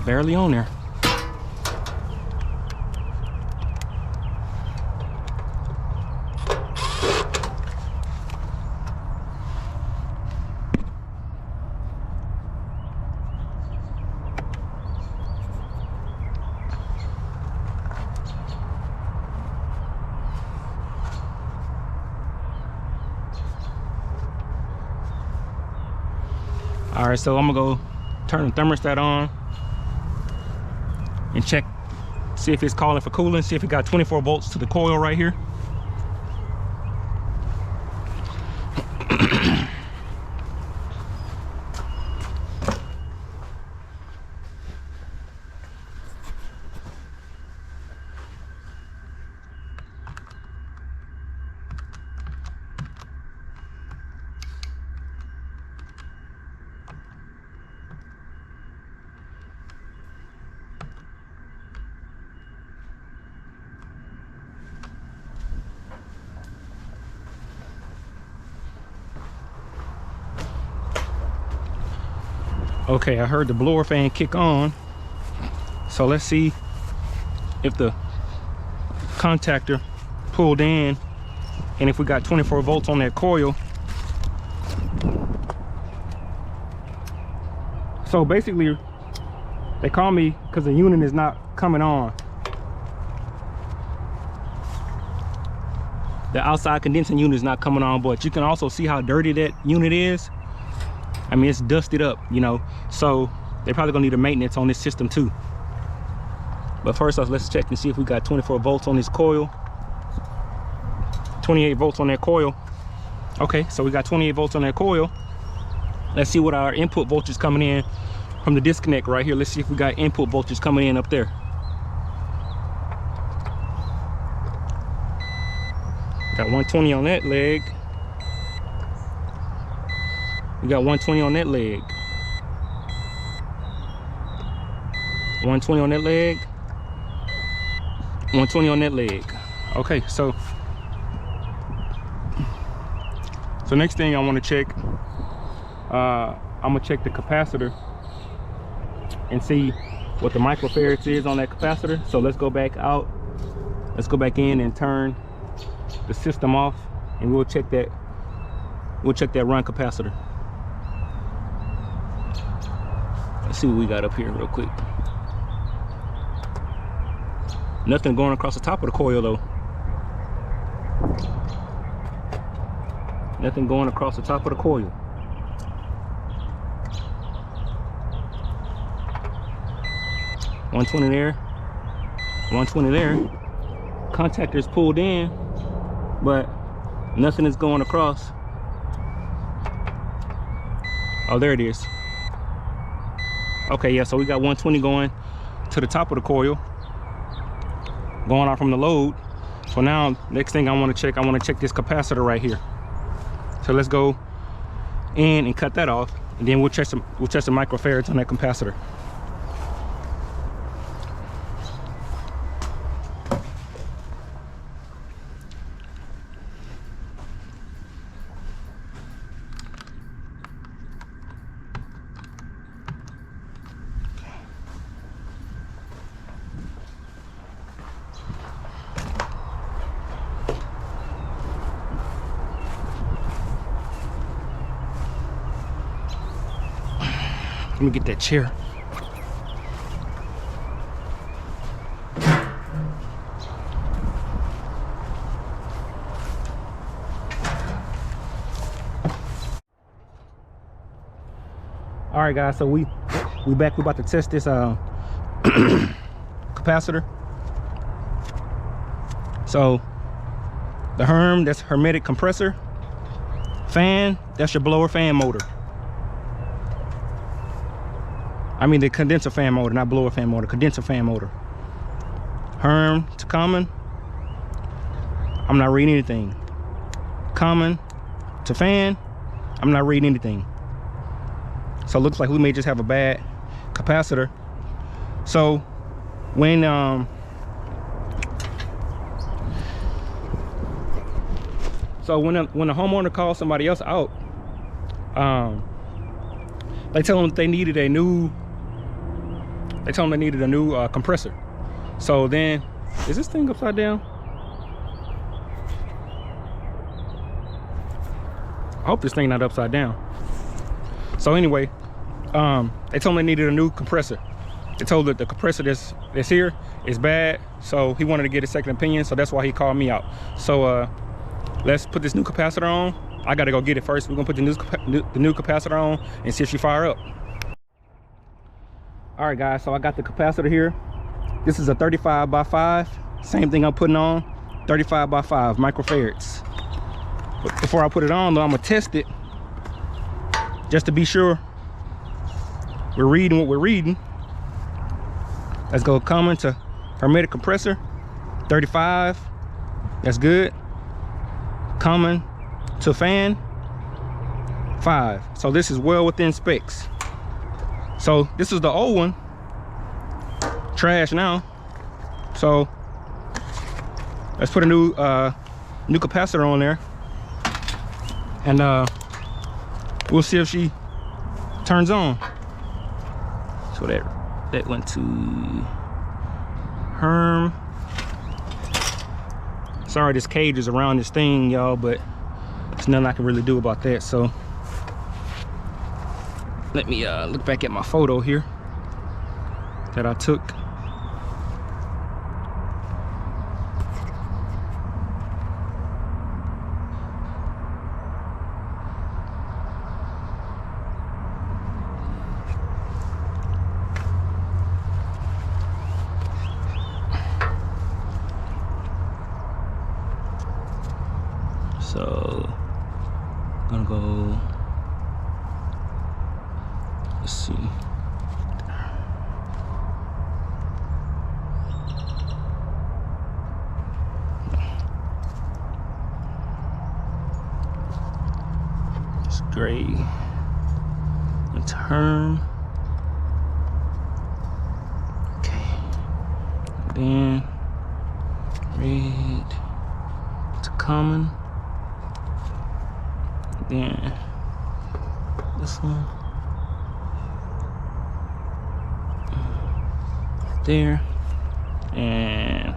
barely on there. All right, so I'm gonna go turn the thermostat on and check, see if it's calling for cooling, see if it got 24 volts to the coil right here. Okay, I heard the blower fan kick on. So let's see if the contactor pulled in and if we got 24 volts on that coil. So basically, they call me because the unit is not coming on. The outside condensing unit is not coming on, but you can also see how dirty that unit is. I mean, it's dusted up, you know, so they're probably gonna need a maintenance on this system too. But first off, let's check and see if we got 24 volts on this coil. 28 volts on that coil. Okay, so we got 28 volts on that coil. Let's see what our input voltage coming in from the disconnect right here. Let's see if we got input voltage coming in up there. Got 120 on that leg. We got 120 on that leg. 120 on that leg. 120 on that leg. Okay, so next thing I want to check, I'm gonna check the capacitor and see what the microfarads is on that capacitor. So let's go back out. Let's go back in and turn the system off, and we'll check that. We'll check that run capacitor. Let's see what we got up here real quick. Nothing going across the top of the coil though. Nothing going across the top of the coil. $120 there. $120 there. Contactor's pulled in, but nothing is going across. Oh, there it is. Okay, yeah, so we got 120 going to the top of the coil, going out from the load. So now, next thing I want to check this capacitor right here. So let's go in and cut that off, and then we'll check some microfarads on that capacitor. Let me get that chair. All right, guys. So we back. We about to test this capacitor. So the Herm, that's hermetic compressor. Fan, that's your blower fan motor. I mean the condenser fan motor, not blower fan motor, condenser fan motor. Herm to common, I'm not reading anything. Common to fan, I'm not reading anything. So it looks like we may just have a bad capacitor. So when the homeowner calls somebody else out, they tell them that they needed a new They told them they needed a new compressor. So then, is this thing upside down? I hope this thing not upside down. So anyway, they told me they needed a new compressor. They told that the compressor that's here is bad, so he wanted to get a second opinion, so that's why he called me out. So let's put this new capacitor on. I gotta go get it first. We're gonna put the new capacitor on and see if she fire up. All right, guys, so I got the capacitor here. This is a 35 by 5. Same thing I'm putting on, 35 by 5 microfarads. But before I put it on, though, I'm gonna test it just to be sure we're reading what we're reading. Let's go common to hermetic compressor, 35. That's good. Common to fan, 5. So this is well within specs. So this is the old one, trash now. So let's put a new capacitor on there, and we'll see if she turns on. So that went to Herm. Sorry this cage is around this thing, y'all, but there's nothing I can really do about that. So let me look back at my photo here that I took. So I'm gonna go, let's see. It's gray. And turn. Okay. And then red to common. Then this one there, and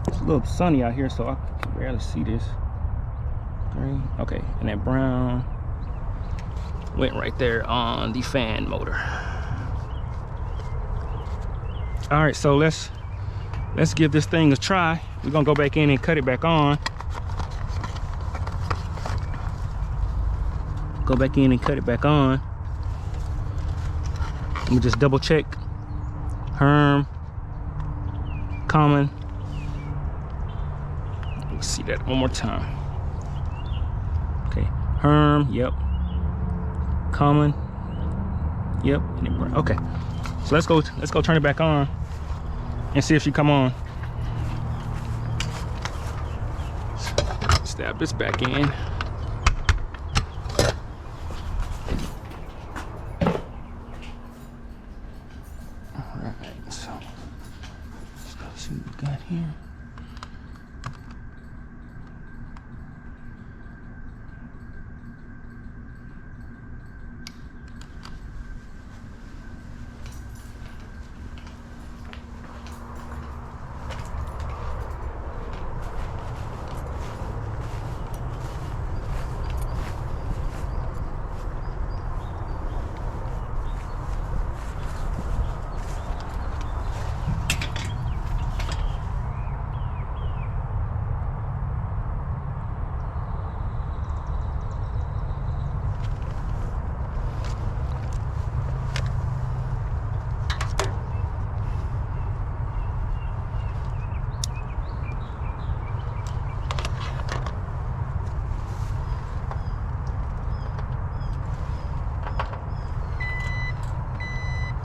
it's a little sunny out here, so I can barely see this. Green, okay, and that brown went right there on the fan motor. All right, so let's give this thing a try. We're gonna go back in and cut it back on. Go back in and cut it back on. Let me just double check. Herm, common. Let's see that one more time. Okay, Herm, yep. Common, yep. Okay, so let's go turn it back on and see if she come on. Stab this back in. Here.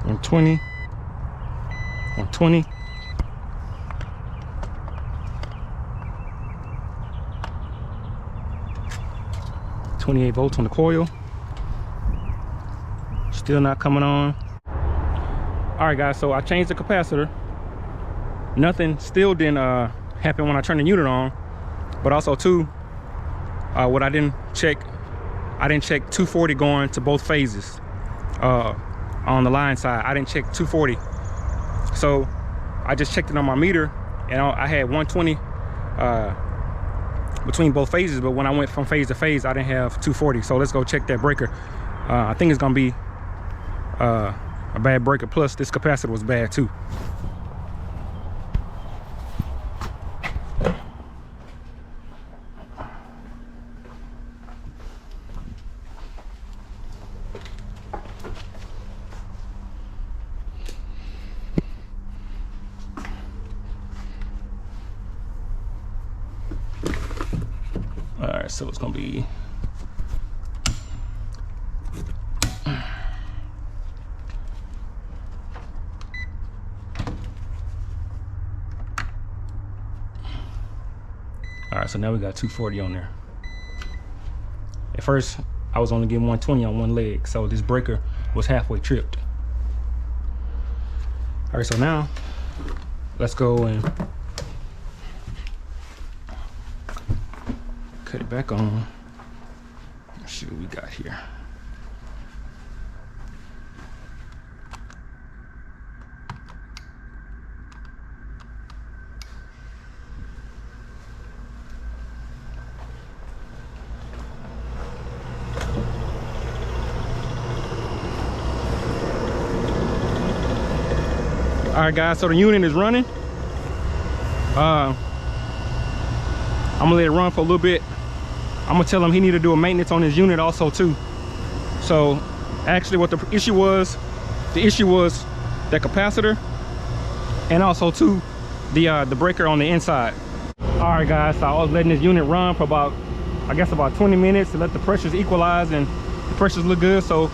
On 20, on 20. .28 volts on the coil. Still not coming on. All right, guys, so I changed the capacitor. Nothing still didn't happen when I turned the unit on. But also too, what I didn't check 240 going to both phases. on the line side. I didn't check 240. So I just checked it on my meter, and I had 120 between both phases, but when I went from phase to phase, I didn't have 240. So let's go check that breaker. I think it's gonna be a bad breaker, plus this capacitor was bad too. All right, so it's gonna be all right. So now we got 240 on there. At first, I was only getting 120 on one leg, so this breaker was halfway tripped. All right, so now let's go and cut it back on. Let's see what we got here. All right, guys, so the unit is running. I'm gonna let it run for a little bit. I'm gonna tell him he need to do a maintenance on his unit also too. So actually what the issue was the capacitor, and also too the breaker on the inside. All right, guys, so I was letting this unit run for about, I guess, about 20 minutes to let the pressures equalize and the pressures look good. So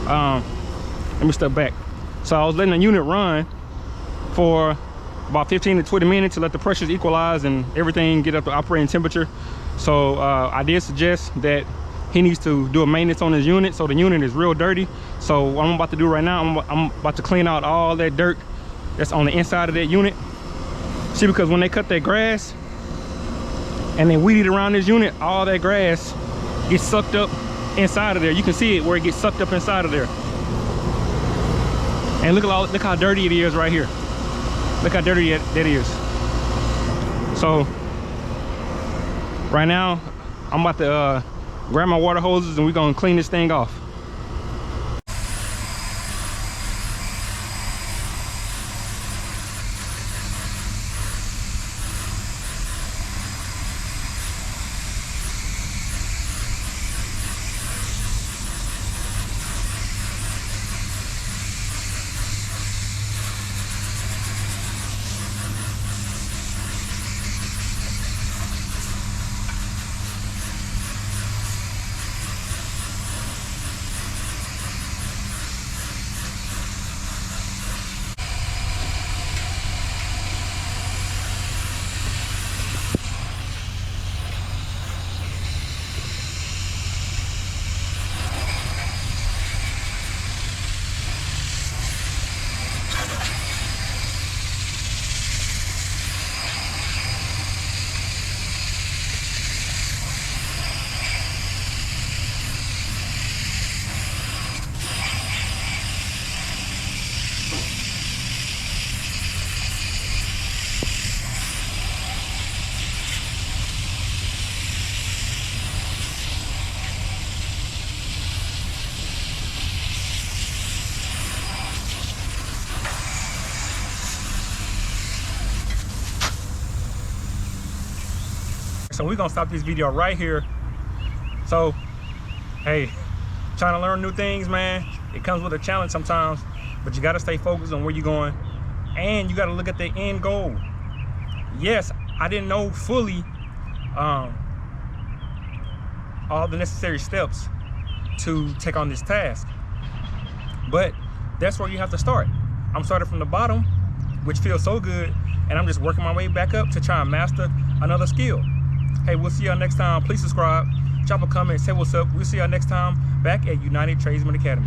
let me step back. So I was letting the unit run for about 15 to 20 minutes to let the pressures equalize and everything get up to operating temperature. So I did suggest that he needs to do a maintenance on his unit. So the unit is real dirty. So what I'm about to do right now, I'm about to clean out all that dirt that's on the inside of that unit. See, because when they cut that grass and they weed it around this unit, all that grass gets sucked up inside of there. You can see it where it gets sucked up inside of there. And look how dirty it is right here. Look how dirty that is. So right now I'm about to grab my water hoses and we're gonna clean this thing off. So we're gonna stop this video right here. So, hey, trying to learn new things, man. It comes with a challenge sometimes, but you gotta stay focused on where you're going, and you gotta look at the end goal. Yes, I didn't know fully all the necessary steps to take on this task, but that's where you have to start. I'm starting from the bottom, which feels so good, and I'm just working my way back up to try and master another skill. Hey, we'll see y'all next time. Please subscribe, drop a comment, say what's up. We'll see y'all next time back at United Tradesman Academy.